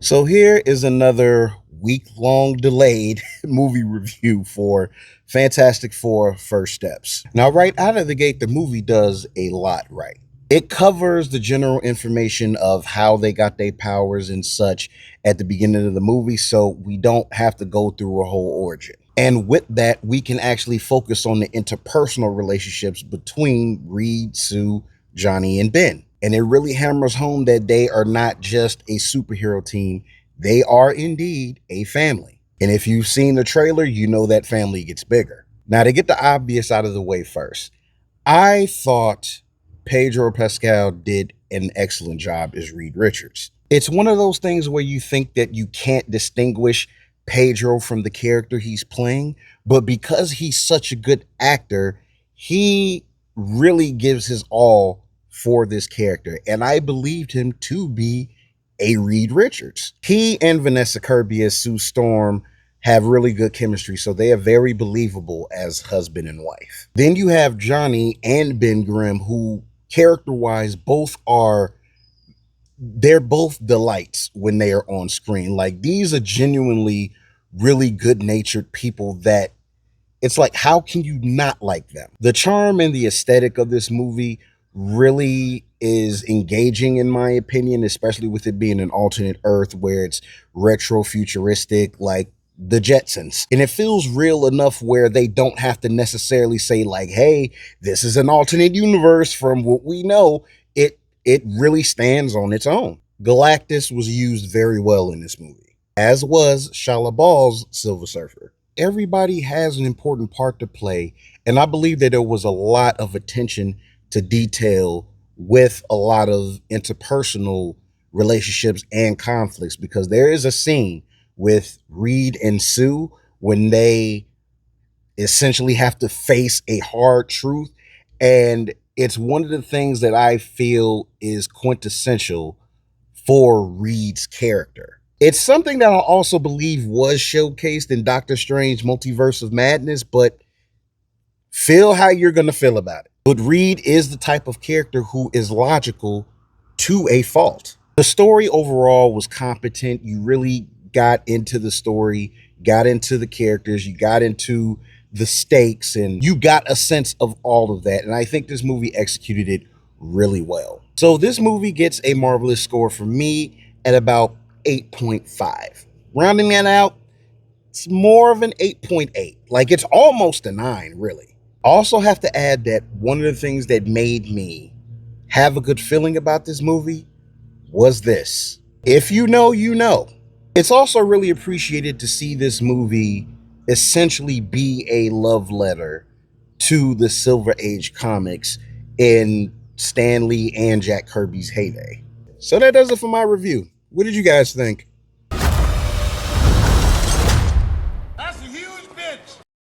So here is another week-long delayed movie review for Fantastic Four First Steps. Now, right out of the gate, the movie does a lot right. It covers the general information of how they got their powers and such at the beginning of the movie, so we don't have to go through a whole origin. And with that, we can actually focus on the interpersonal relationships between Reed, Sue, Johnny, and Ben. And it really hammers home that they are not just a superhero team, they are indeed a family. And if you've seen the trailer, you know that family gets bigger. Now, to get the obvious out of the way first, I thought Pedro Pascal did an excellent job as Reed Richards. It's one of those things where you think that you can't distinguish Pedro from the character he's playing, but because he's such a good actor, he really gives his all for this character. And I believed him to be a Reed Richards. He and Vanessa Kirby as Sue Storm have really good chemistry, so they are very believable as husband and wife. Then you have Johnny and Ben Grimm, who character-wise they're both delights when they are on screen. Like, these are genuinely really good-natured people that it's like, how can you not like them? The charm and the aesthetic of this movie really is engaging, in my opinion, especially with it being an alternate Earth where it's retro futuristic, like the Jetsons. And it feels real enough where they don't have to necessarily say, like, hey, this is an alternate universe from what we know. It really stands on its own. Galactus was used very well in this movie, as was Shia LaBeouf's Silver Surfer. Everybody has an important part to play, and I believe that there was a lot of attention to detail with a lot of interpersonal relationships and conflicts, because there is a scene with Reed and Sue when they essentially have to face a hard truth, and it's one of the things that I feel is quintessential for Reed's character. It's something that I also believe was showcased in Doctor Strange Multiverse of Madness, but feel how you're going to feel about it. But Reed is the type of character who is logical to a fault. The story overall was competent. You really got into the story, got into the characters, you got into the stakes, and you got a sense of all of that. And I think this movie executed it really well. So this movie gets a marvelous score from me at about 8.5. Rounding that out, it's more of an 8.8. Like, it's almost a 9, really. I also have to add that one of the things that made me have a good feeling about this movie was this. If you know, you know. It's also really appreciated to see this movie essentially be a love letter to the Silver Age comics in Stan Lee and Jack Kirby's heyday. So that does it for my review. What did you guys think?